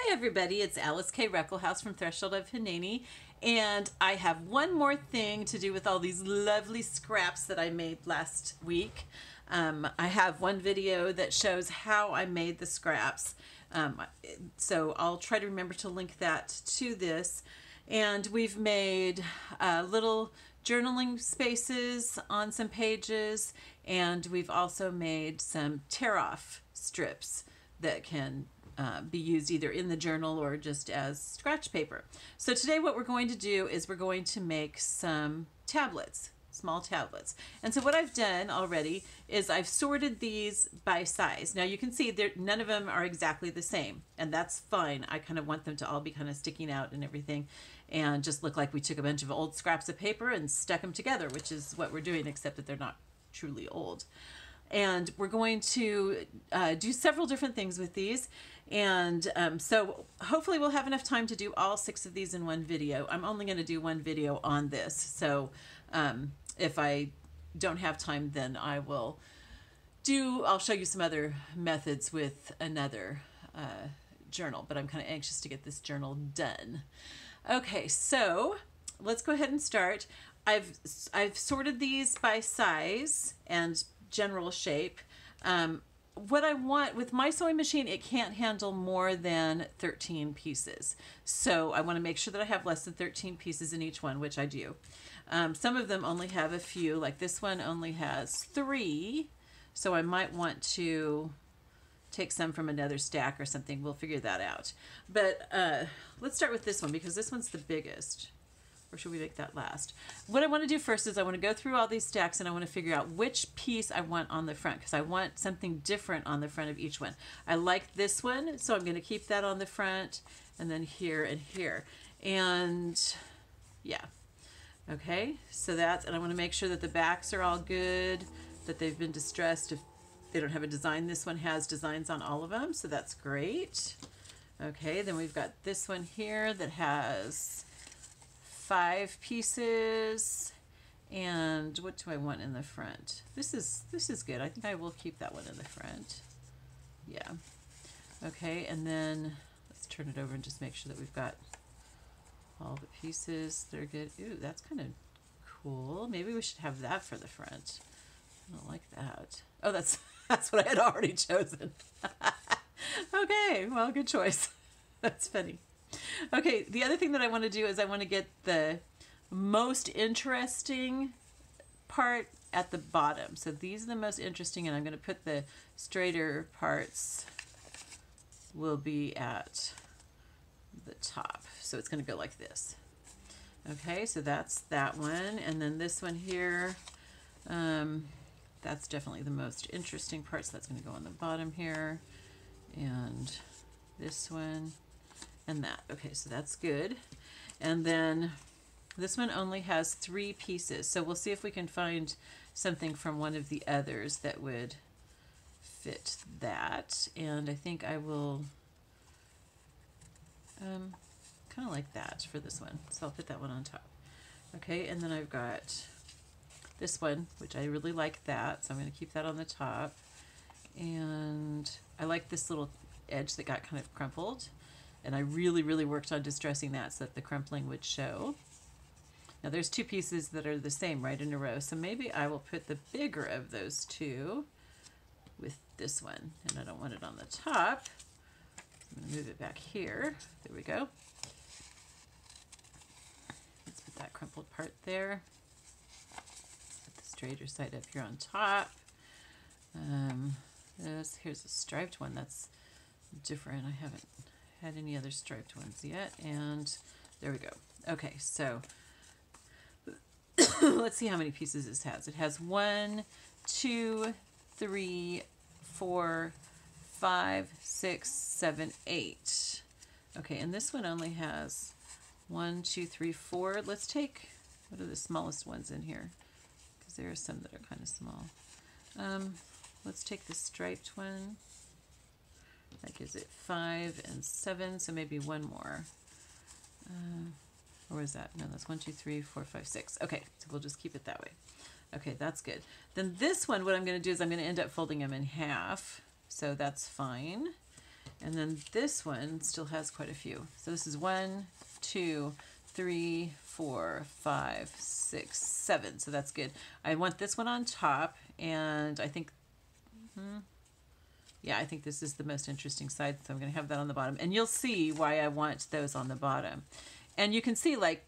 Hi everybody, it's Alyce-Kay Ruckelshaus from Threshold of Hineni, and I have one more thing to do with all these lovely scraps that I made last week. I have one video that shows how I made the scraps, so I'll try to remember to link that to this. And we've made little journaling spaces on some pages, and we've also made some tear-off strips that can be used either in the journal or just as scratch paper. So today what we're going to do is we're going to make some tablets, small tablets. And so what I've done already is I've sorted these by size. Now you can see none of them are exactly the same, and that's fine. I kind of want them to all be kind of sticking out and everything and just look like we took a bunch of old scraps of paper and stuck them together, which is what we're doing, except that they're not truly old. And we're going to do several different things with these. And so hopefully we'll have enough time to do all 6 of these in one video. I'm only going to do one video on this. So if I don't have time, then I'll show you some other methods with another journal, but I'm kind of anxious to get this journal done. Okay, so let's go ahead and start. I've sorted these by size and general shape. What I want with my sewing machine, it can't handle more than 13 pieces. So I want to make sure that I have less than 13 pieces in each one, which I do. Some of them only have a few, like this one only has 3. So I might want to take some from another stack or something. We'll figure that out. But let's start with this one because this one's the biggest. Or should we make that last? What I want to do first is I want to go through all these stacks and I want to figure out which piece I want on the front, because I want something different on the front of each one. I like this one, so I'm going to keep that on the front, and then here and here. And yeah. Okay, so that's, and I want to make sure that the backs are all good, that they've been distressed. If they don't have a design, this one has designs on all of them, so that's great. Okay, then we've got this one here that has 5 pieces, and what do I want in the front? This is good. I think I will keep that one in the front. Yeah. Okay, and then let's turn it over and just make sure that we've got all the pieces. They're good. Ooh, that's kind of cool. Maybe we should have that for the front. I don't like that. Oh, that's what I had already chosen. Okay, well, good choice. That's funny. Okay, the other thing that I want to do is I want to get the most interesting part at the bottom. So these are the most interesting, and I'm going to put the straighter parts will be at the top. So it's going to go like this. Okay, so that's that one. And then this one here, that's definitely the most interesting part. So that's going to go on the bottom here. And this one. And that. Okay, so that's good. And then this one only has 3 pieces. So we'll see if we can find something from one of the others that would fit that. And I think I will kind of like that for this one. So I'll put that one on top. Okay, and then I've got this one, which I really like that. So I'm going to keep that on the top. And I like this little edge that got kind of crumpled. And I really, really worked on distressing that so that the crumpling would show. Now there's 2 pieces that are the same right in a row. So maybe I will put the bigger of those 2 with this one. And I don't want it on the top. I'm going to move it back here. There we go. Let's put that crumpled part there. Put the straighter side up here on top. Here's a striped one that's different. I haven't had any other striped ones yet, and there we go. Okay, so let's see how many pieces this has. It has 1, 2, 3, 4, 5, 6, 7, 8. Okay, and this one only has 1, 2, 3, 4. Let's take, what are the smallest ones in here? Because there are some that are kind of small. Let's take the striped one. That gives it 5 and 7, so maybe one more. Or is that? No, that's 1, 2, 3, 4, 5, 6. Okay, so we'll just keep it that way. Okay, that's good. Then this one, what I'm going to do is I'm going to end up folding them in half, so that's fine. And then this one still has quite a few. So this is 1, 2, 3, 4, 5, 6, 7. So that's good. I want this one on top, and I think, yeah, I think this is the most interesting side. So I'm going to have that on the bottom. And you'll see why I want those on the bottom. And you can see, like,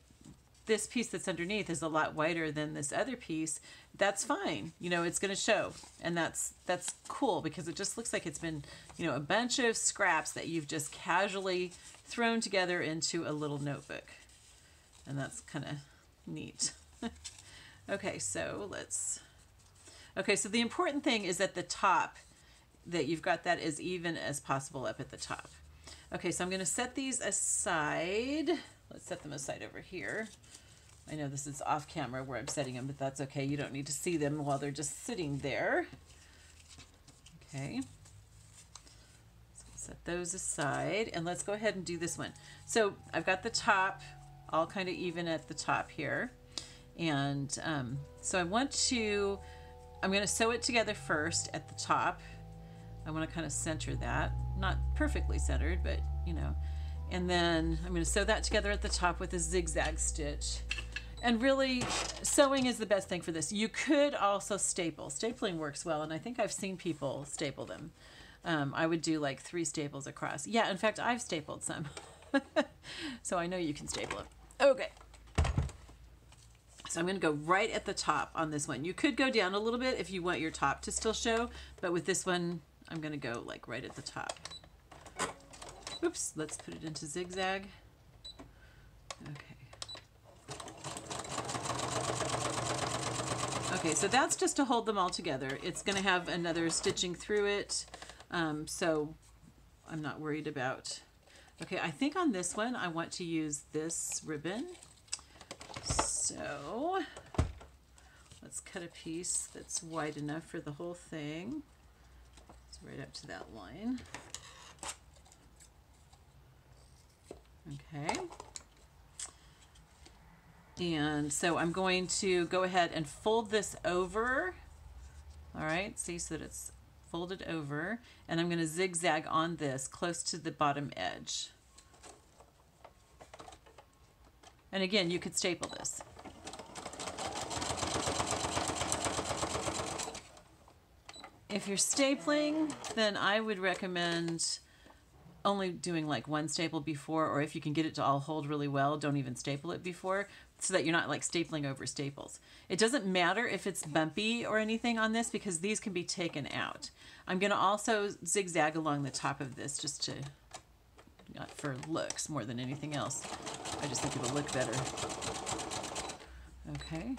this piece that's underneath is a lot wider than this other piece. That's fine. You know, it's going to show. And that's cool, because it just looks like it's been, you know, a bunch of scraps that you've just casually thrown together into a little notebook. And that's kind of neat. Okay, so so the important thing is at the top that you've got that as even as possible up at the top. Okay, so I'm going to set these aside. Let's set them aside over here. I know this is off camera where I'm setting them, but that's okay. You don't need to see them while they're just sitting there. Okay. So set those aside, and let's go ahead and do this one. So I've got the top all kind of even at the top here. And so I'm going to sew it together first at the top. I want to kind of center that. Not perfectly centered, but you know. And then I'm going to sew that together at the top with a zigzag stitch. And really, sewing is the best thing for this. You could also staple. Stapling works well, and I think I've seen people staple them. I would do like 3 staples across. Yeah, in fact, I've stapled some. So I know you can staple them. Okay. So I'm going to go right at the top on this one. You could go down a little bit if you want your top to still show, but with this one, I'm going to go like right at the top. Oops, let's put it into zigzag. Okay. Okay, so that's just to hold them all together. It's going to have another stitching through it, so I'm not worried about. Okay, I think on this one I want to use this ribbon. So let's cut a piece that's wide enough for the whole thing. It's right up to that line. Okay. And so I'm going to go ahead and fold this over. All right, see, so that it's folded over. And I'm going to zigzag on this close to the bottom edge. And again, you could staple this. If you're stapling, then I would recommend only doing like 1 staple before, or if you can get it to all hold really well, don't even staple it before, so that you're not like stapling over staples. It doesn't matter if it's bumpy or anything on this, because these can be taken out. I'm going to also zigzag along the top of this just to, not for looks more than anything else. I just think it'll look better. Okay.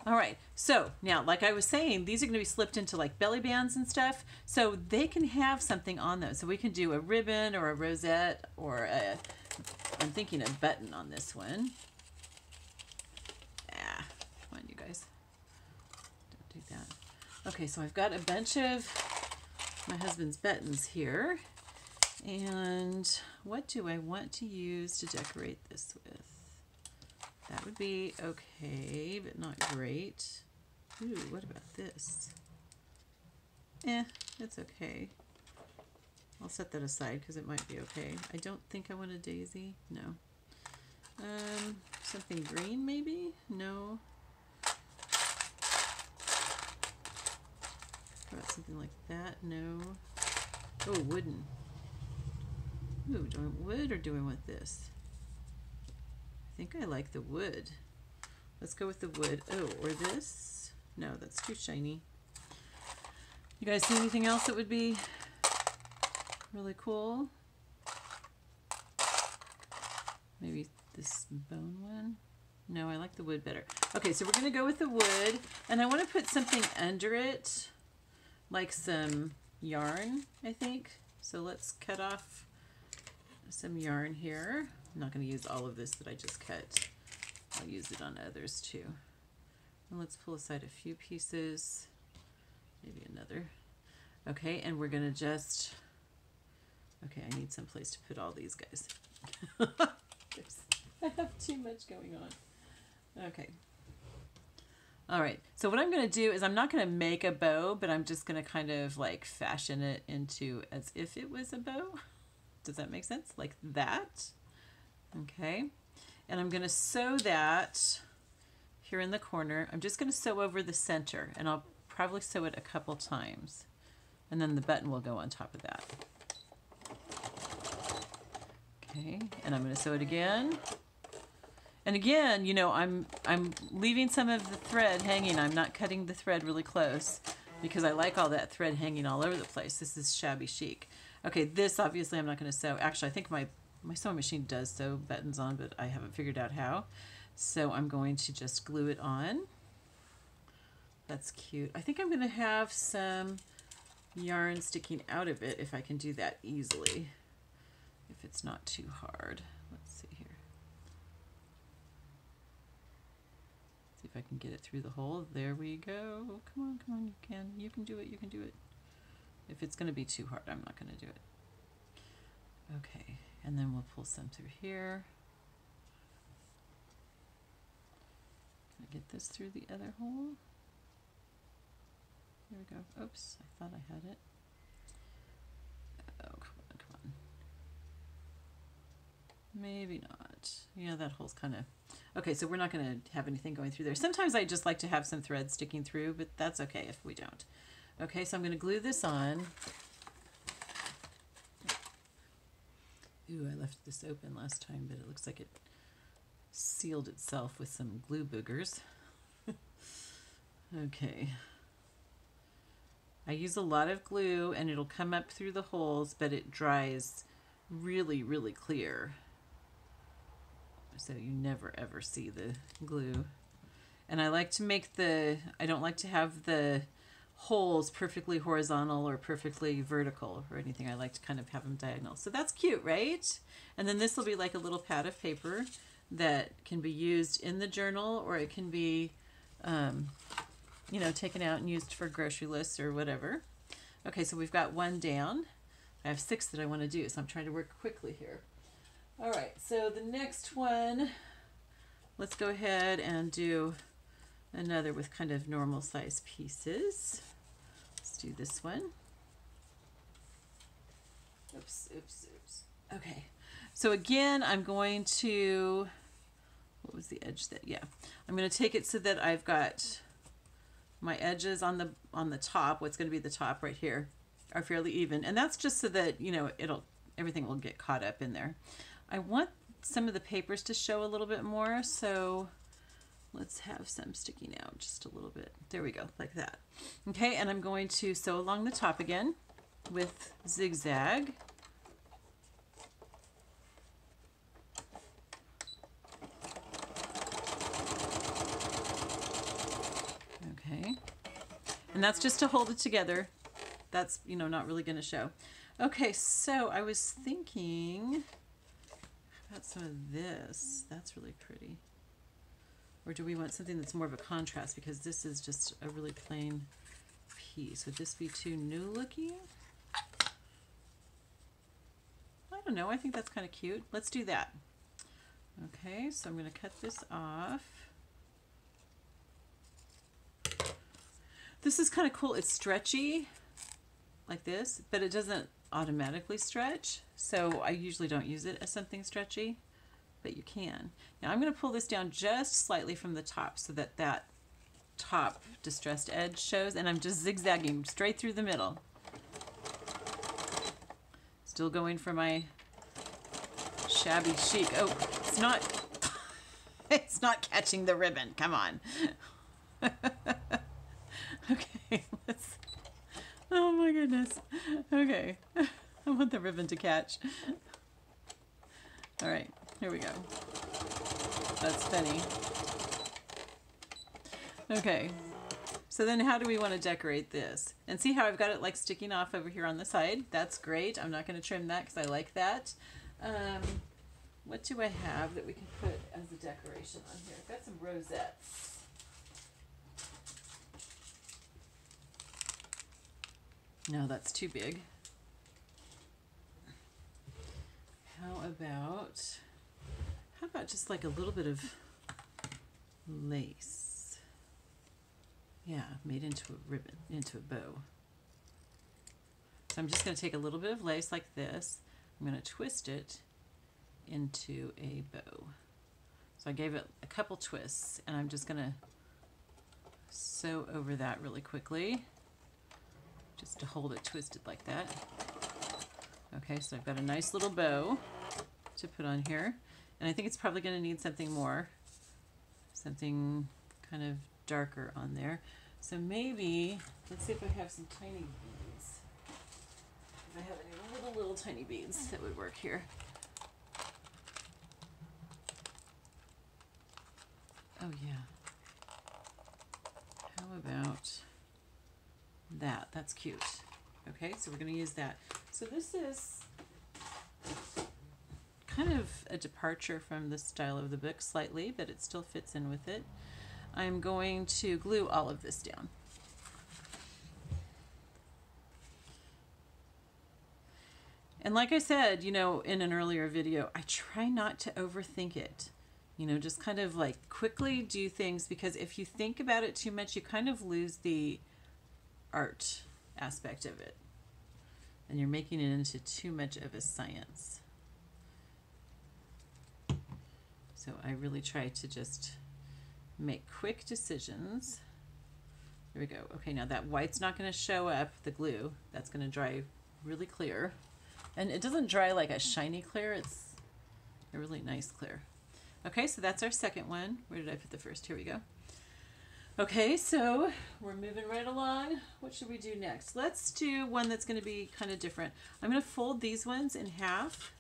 All right, so now, like I was saying, these are going to be slipped into like belly bands and stuff, so they can have something on those. So we can do a ribbon or a rosette or a, I'm thinking a button on this one. Ah, come on, you guys. Don't do that. Okay, so I've got a bunch of my husband's buttons here. And what do I want to use to decorate this with? That would be okay, but not great. Ooh, what about this? It's okay. I'll set that aside because it might be okay. I don't think I want a daisy. No. Something green maybe? No. How about something like that? No. Oh, wooden. Ooh, do I want wood or do I want this? I think I like the wood. Let's go with the wood. Oh, or this? No, that's too shiny. You guys see anything else that would be really cool? Maybe this bone one? No, I like the wood better. Okay, so we're going to go with the wood, and I want to put something under it, like some yarn, I think. So let's cut off some yarn here. I'm not going to use all of this that I just cut. I'll use it on others too. And let's pull aside a few pieces, maybe another. Okay, and we're going to just, okay, I need some place to put all these guys. I have too much going on. Okay. All right, so what I'm going to do is I'm not going to make a bow, but I'm just going to kind of like fashion it into as if it was a bow. Does that make sense? Like that. Okay, and I'm going to sew that here in the corner. I'm just going to sew over the center, and I'll probably sew it a couple times, and then the button will go on top of that. Okay, and I'm going to sew it again. And again, you know, I'm leaving some of the thread hanging. I'm not cutting the thread really close because I like all that thread hanging all over the place. This is shabby chic. Okay, this obviously I'm not going to sew. Actually, I think my sewing machine does sew buttons on, but I haven't figured out how. So I'm going to just glue it on. That's cute. I think I'm going to have some yarn sticking out of it if I can do that easily. If it's not too hard. Let's see here. See if I can get it through the hole. There we go. Come on, come on, you can. You can do it, you can do it. If it's going to be too hard, I'm not going to do it. Okay, and then we'll pull some through here. Can I get this through the other hole? There we go. Oops, I thought I had it. Oh, come on, come on. Maybe not. Yeah, that hole's kind of... Okay, so we're not going to have anything going through there. Sometimes I just like to have some thread sticking through, but that's okay if we don't. Okay, so I'm going to glue this on. Ooh, I left this open last time, but it looks like it sealed itself with some glue boogers. Okay. I use a lot of glue and it'll come up through the holes, but it dries really, really clear. So you never ever see the glue. And I like to make I don't like to have the holes perfectly horizontal or perfectly vertical or anything. I like to kind of have them diagonal. So that's cute, right? And then this will be like a little pad of paper that can be used in the journal, or it can be, you know, taken out and used for grocery lists or whatever. Okay, so we've got one down. I have 6 that I want to do, so I'm trying to work quickly here. All right, so the next one, let's go ahead and do another with kind of normal size pieces. Let's do this one. Oops, oops, oops. Okay, so again, I'm going to, what was the edge that, yeah. I'm going to take it so that I've got my edges on the top, what's going to be the top right here, are fairly even. And that's just so that, you know, everything will get caught up in there. I want some of the papers to show a little bit more, so let's have some sticking out just a little bit. There we go, like that. Okay, and I'm going to sew along the top again with zigzag. Okay, and that's just to hold it together. That's, you know, not really going to show. Okay, so I was thinking about some of this. That's really pretty. Or do we want something that's more of a contrast, because this is just a really plain piece. Would this be too new looking? I don't know. I think that's kind of cute. Let's do that. Okay, so I'm going to cut this off. This is kind of cool. It's stretchy like this, but it doesn't automatically stretch. So I usually don't use it as something stretchy, but you can. Now I'm going to pull this down just slightly from the top so that that top distressed edge shows, and I'm just zigzagging straight through the middle. Still going for my shabby chic. Oh, it's not, it's not catching the ribbon. Come on. Okay, let's, oh my goodness. Okay, I want the ribbon to catch. All right, here we go. That's funny. Okay, so then how do we want to decorate this? And see how I've got it like sticking off over here on the side? That's great. I'm not going to trim that because I like that. What do I have that we can put as a decoration on here? I've got some rosettes. No, that's too big. How about just like a little bit of lace? Yeah, made into a ribbon, into a bow. So I'm just going to take a little bit of lace like this. I'm going to twist it into a bow. So I gave it a couple twists, and I'm just going to sew over that really quickly, just to hold it twisted like that. Okay, so I've got a nice little bow to put on here, and I think it's probably going to need something more, something kind of darker on there. So maybe, let's see if I have some tiny beads. If I have any little tiny beads that would work here. Oh yeah. How about that? That's cute. Okay, so we're going to use that. So this is kind of a departure from the style of the book slightly, but it still fits in with it. I'm going to glue all of this down. And like I said, you know, in an earlier video, I try not to overthink it. You know, just kind of like quickly do things, because if you think about it too much, you kind of lose the art aspect of it. And you're making it into too much of a science. So I really try to just make quick decisions. There we go. Okay, now that white's not going to show up, the glue. That's going to dry really clear. And it doesn't dry like a shiny clear, it's a really nice clear. Okay, so that's our second one. Where did I put the first? Here we go. Okay, so we're moving right along. What should we do next? Let's do one that's going to be kind of different. I'm going to fold these ones in half.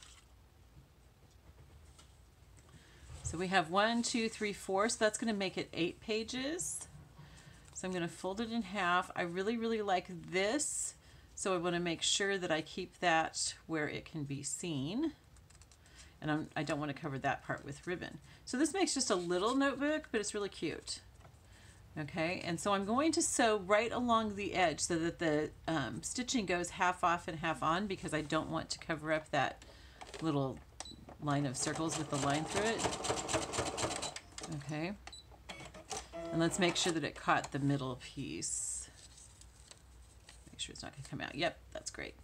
So we have 1, 2, 3, 4, so that's going to make it 8 pages. So I'm going to fold it in half. I really like this, so I want to make sure that I keep that where it can be seen. And I don't want to cover that part with ribbon. So this makes just a little notebook, but it's really cute. Okay, and so I'm going to sew right along the edge so that the stitching goes half off and half on, because I don't want to cover up that little line of circles with the line through it. Okay, and let's make sure that it caught the middle piece. Make sure it's not going to come out. Yep, that's great.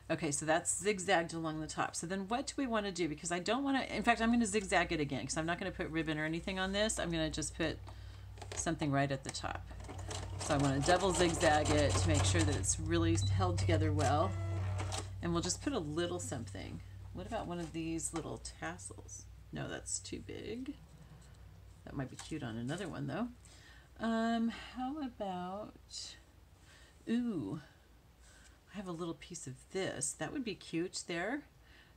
Okay, so that's zigzagged along the top. So then what do we want to do? Because I don't want to, in fact, I'm going to zigzag it again, because I'm not going to put ribbon or anything on this. I'm going to just put something right at the top. So I want to double zigzag it to make sure that it's really held together well. And we'll just put a little something. What about one of these little tassels? No, that's too big. That might be cute on another one though. How about, ooh, I have a little piece of this. That would be cute there.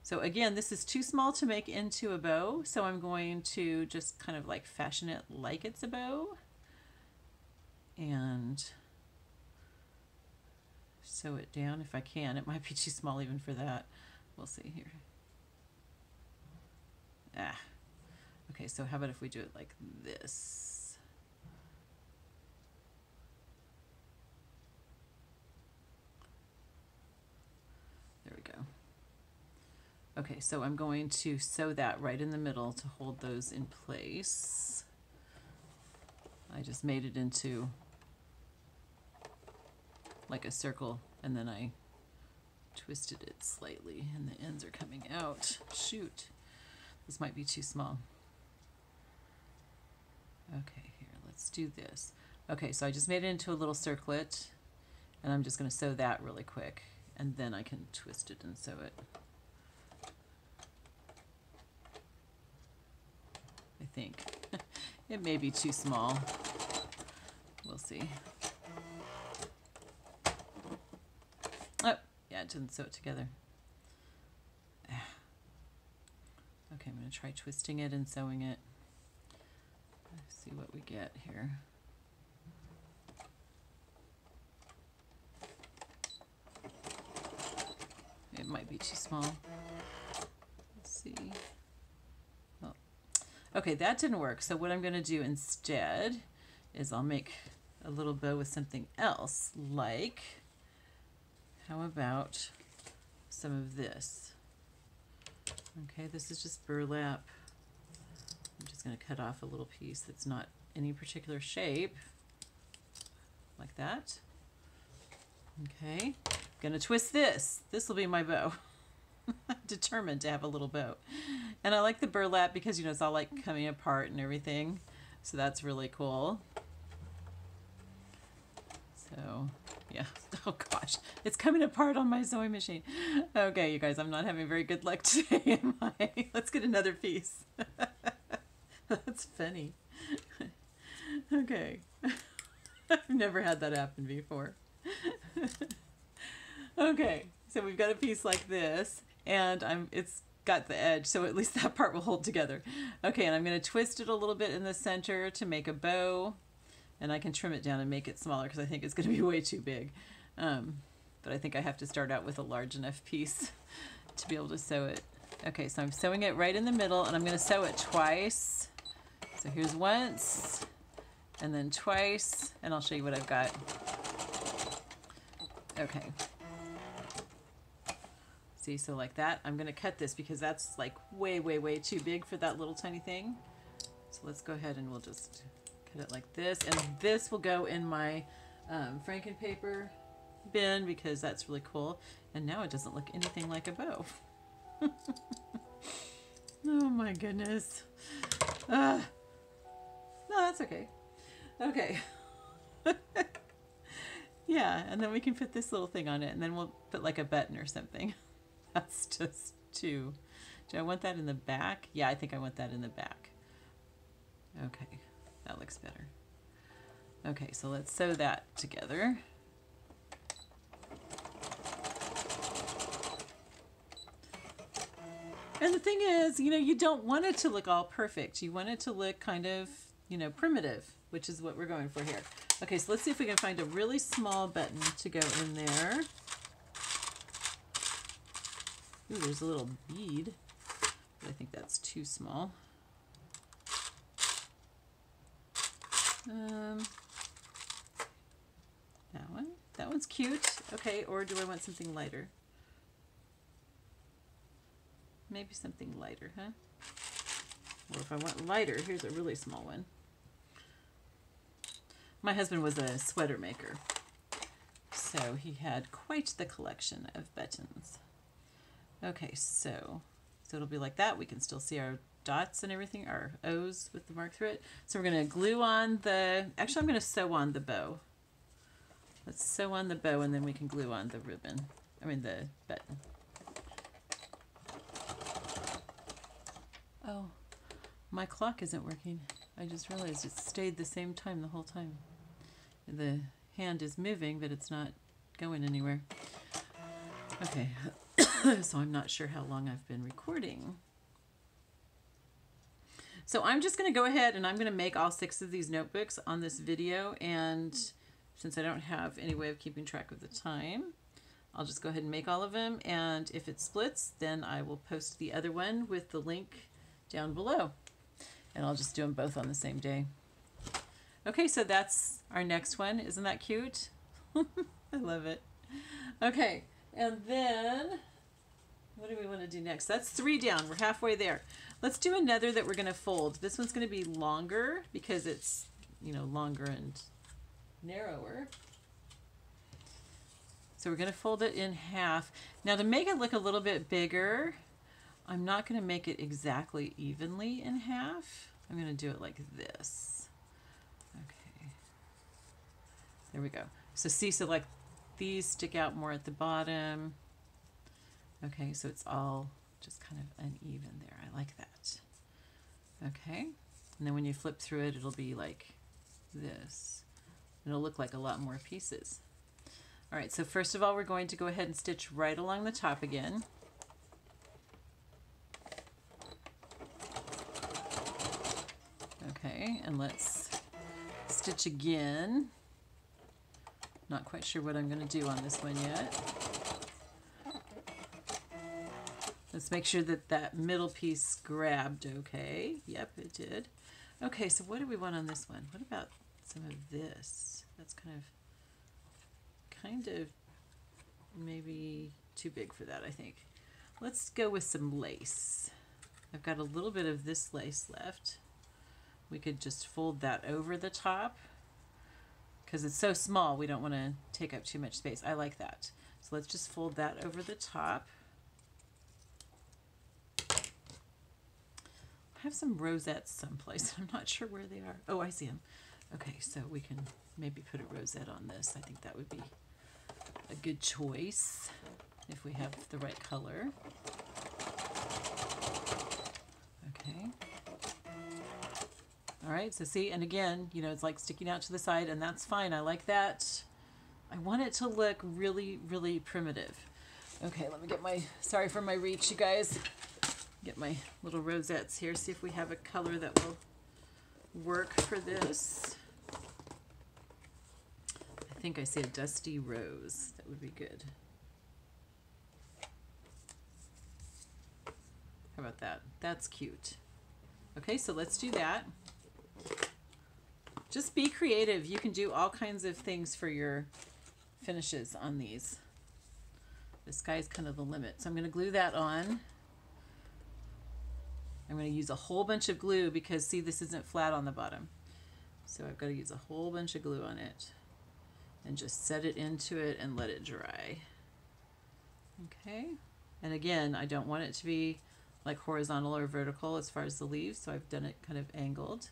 So again, this is too small to make into a bow, so I'm going to just kind of like fashion it like it's a bow and sew it down if I can. It might be too small even for that. We'll see here. Okay, so how about if we do it like this? There we go. Okay, so I'm going to sew that right in the middle to hold those in place. I just made it into like a circle, and then I twisted it slightly, and the ends are coming out. Shoot, this might be too small. Okay, here, let's do this. Okay, so I just made it into a little circlet, and I'm just going to sew that really quick, and then I can twist it and sew it. I think. It may be too small. We'll see. Oh, yeah, it didn't sew it together. Okay, I'm going to try twisting it and sewing it. Let's see what we get here. It might be too small. Let's see. Oh. Okay, that didn't work. So what I'm going to do instead is I'll make a little bow with something else, like, how about some of this? Okay, this is just burlap. I'm just going to cut off a little piece that's not any particular shape. like that. Okay, gonna twist this. This will be my bow. I'm determined to have a little bow. And I like the burlap because, you know, it's all like coming apart and everything. So that's really cool. So, yeah. Oh gosh, it's coming apart on my sewing machine. Okay, you guys, I'm not having very good luck today, am I? Let's get another piece. That's funny. Okay. I've never had that happen before. Okay, so we've got a piece like this, and it's got the edge, so at least that part will hold together. Okay, and I'm going to twist it a little bit in the center to make a bow, and I can trim it down and make it smaller because I think it's going to be way too big. But I think I have to start out with a large enough piece to be able to sew it. Okay, so I'm sewing it right in the middle, and I'm going to sew it twice. So here's once, and then twice, and I'll show you what I've got. Okay. See, so like that. I'm going to cut this because that's like way, way, way too big for that little tiny thing. So let's go ahead and we'll just cut it like this. And this will go in my Frankenpaper bin because that's really cool. And now it doesn't look anything like a bow. Oh my goodness. No, that's okay. Okay. Yeah, and then we can put this little thing on it, and then we'll put like a button or something. That's just too... Do I want that in the back? Yeah, I think I want that in the back. Okay, that looks better. Okay, so let's sew that together. And the thing is, you know, you don't want it to look all perfect. You want it to look kind of, you know, primitive, which is what we're going for here. Okay, so let's see if we can find a really small button to go in there. Ooh, there's a little bead, but I think that's too small. That one. That one's cute. Okay, or do I want something lighter? Maybe something lighter, huh? Or if I want lighter, here's a really small one. My husband was a sweater maker, so he had quite the collection of buttons. Okay, so it'll be like that. We can still see our dots and everything, our O's with the mark through it. So we're going to glue on the, actually I'm going to sew on the bow. Let's sew on the bow and then we can glue on the ribbon, the button. Oh, my clock isn't working. I just realized it stayed the same time the whole time. The hand is moving, but it's not going anywhere. Okay, so I'm not sure how long I've been recording. So I'm just going to go ahead and I'm going to make all 6 of these notebooks on this video, and since I don't have any way of keeping track of the time, I'll just go ahead and make all of them, and if it splits, then I will post the other one with the link down below, and I'll just do them both on the same day. Okay, so that's our next one. Isn't that cute? I love it. Okay, and then what do we want to do next? That's 3 down. We're halfway there. Let's do another that we're going to fold. This one's going to be longer because it's, you know, longer and narrower. So we're going to fold it in half. Now to make it look a little bit bigger, I'm not going to make it exactly evenly in half. I'm going to do it like this. Okay. There we go. So see, so like these stick out more at the bottom. Okay, so it's all just kind of uneven there. I like that. Okay. And then when you flip through it, it'll be like this. It'll look like a lot more pieces. All right, so first of all, we're going to go ahead and stitch right along the top again. Okay, and let's stitch again. Not quite sure what I'm going to do on this one yet. Let's make sure that that middle piece grabbed okay. Yep, it did. Okay, so what do we want on this one? What about some of this? That's kind of maybe too big for that, I think. Let's go with some lace. I've got a little bit of this lace left. We could just fold that over the top. because it's so small, we don't want to take up too much space. I like that. So let's just fold that over the top. I have some rosettes someplace. I'm not sure where they are. Oh, I see them. Okay, so we can maybe put a rosette on this. I think that would be a good choice if we have the right color. Okay. All right, so see, and again, you know, it's like sticking out to the side, and that's fine. I like that. I want it to look really, really primitive. Okay, let me get my, sorry for my reach, you guys. Get my little rosettes here, see if we have a color that will work for this. I think I see a dusty rose. That would be good. How about that? That's cute. Okay, so let's do that. Just be creative. You can do all kinds of things for your finishes on these. The sky's kind of the limit. So I'm going to glue that on. I'm going to use a whole bunch of glue because, see, this isn't flat on the bottom. So I've got to use a whole bunch of glue on it and just set it into it and let it dry. Okay. And again, I don't want it to be like horizontal or vertical as far as the leaves, so I've done it kind of angled.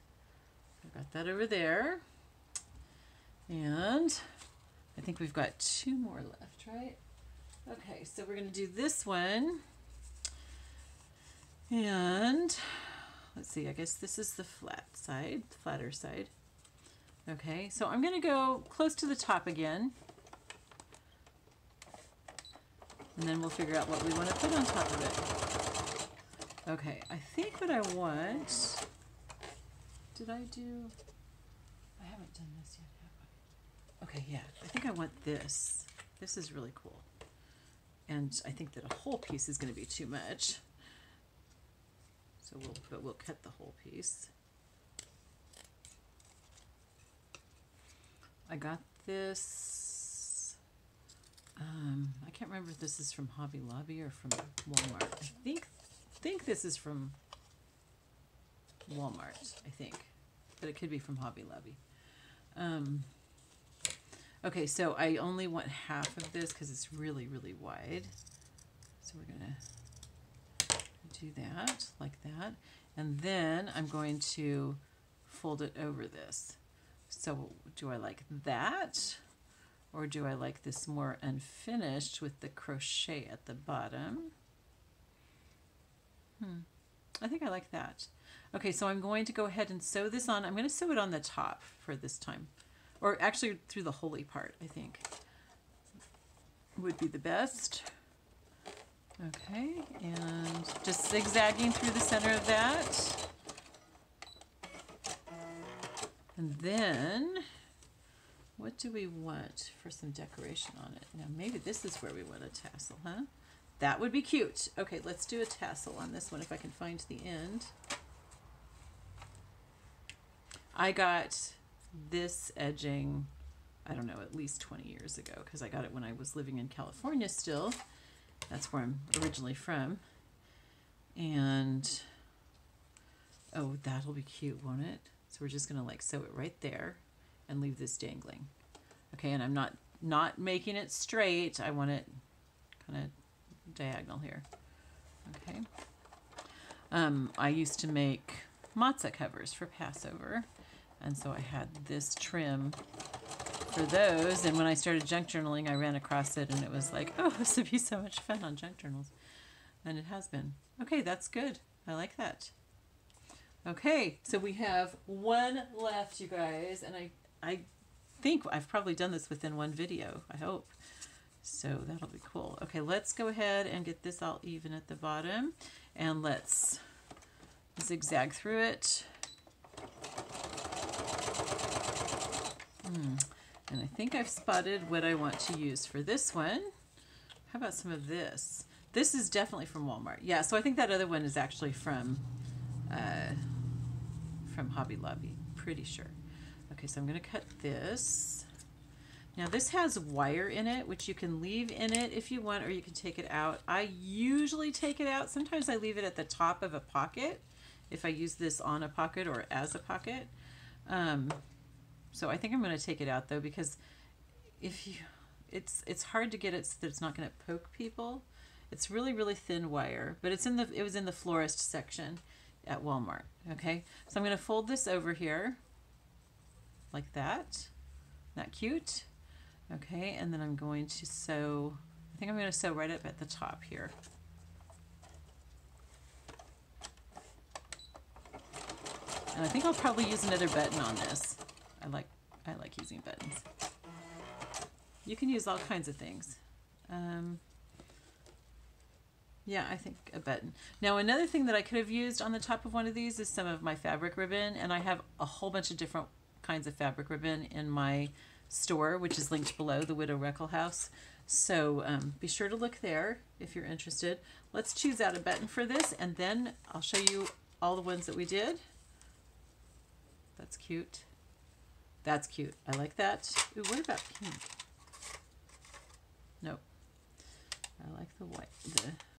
I've got that over there. And I think we've got 2 more left, right? Okay, so we're going to do this one. And let's see, I guess this is the flat side, the flatter side. Okay, so I'm going to go close to the top again. And then we'll figure out what we want to put on top of it. Okay, I think what I want, did I do, I haven't done this yet, have I? Okay, yeah, I think I want this. This is really cool. And I think that a whole piece is going to be too much. So we'll cut the whole piece. I got this, I can't remember if this is from Hobby Lobby or from Walmart. I think this is from Walmart, I think, but it could be from Hobby Lobby. Okay, so I only want half of this because it's really, really wide. So we're gonna do that like that, and then I'm going to fold it over this. So do I like that, or do I like this more unfinished with the crochet at the bottom? I think I like that. Okay, so I'm going to go ahead and sew this on. I'm going to sew it on the top for this time, or actually through the holy part, I think would be the best. Okay, and just zigzagging through the center of that. And then, what do we want for some decoration on it? Now maybe this is where we want a tassel, huh? That would be cute. Okay, let's do a tassel on this one if I can find the end. I got this edging, I don't know, at least 20 years ago, because I got it when I was living in California still. That's where I'm originally from. And, oh, that'll be cute, won't it? So we're just going to like sew it right there and leave this dangling. Okay, and I'm not making it straight. I want it kind of diagonal here. Okay. I used to make matzah covers for Passover, and so I had this trim for those, and when I started junk journaling I ran across it and it was like, oh, this would be so much fun on junk journals, and it has been. Okay, that's good. I like that. Okay, so we have one left, you guys, and I think I've probably done this within one video, I hope. So that'll be cool. Okay, let's go ahead and get this all even at the bottom, and let's zigzag through it. And I think I've spotted what I want to use for this one. How about some of this? This is definitely from Walmart. Yeah, so I think that other one is actually from Hobby Lobby, pretty sure. Okay, so I'm going to cut this. Now this has wire in it, which you can leave in it if you want, or you can take it out. I usually take it out. Sometimes I leave it at the top of a pocket if I use this on a pocket or as a pocket. So I think I'm going to take it out though, because if you, it's hard to get it so that it's not going to poke people. It's really, really thin wire, but it was in the florist section at Walmart. Okay, so I'm going to fold this over here like that. Isn't that cute? Okay, and then I'm going to sew, I think I'm going to sew right up at the top here. And I think I'll probably use another button on this. I like using buttons. You can use all kinds of things. Yeah, I think a button. Now another thing that I could have used on the top of one of these is some of my fabric ribbon, and I have a whole bunch of different kinds of fabric ribbon in my store, which is linked below, the Widow Ruckelshaus. So be sure to look there if you're interested. Let's choose out a button for this, and then I'll show you all the ones that we did. That's cute. That's cute. I like that. Ooh, what about pink? Nope. I like the white, the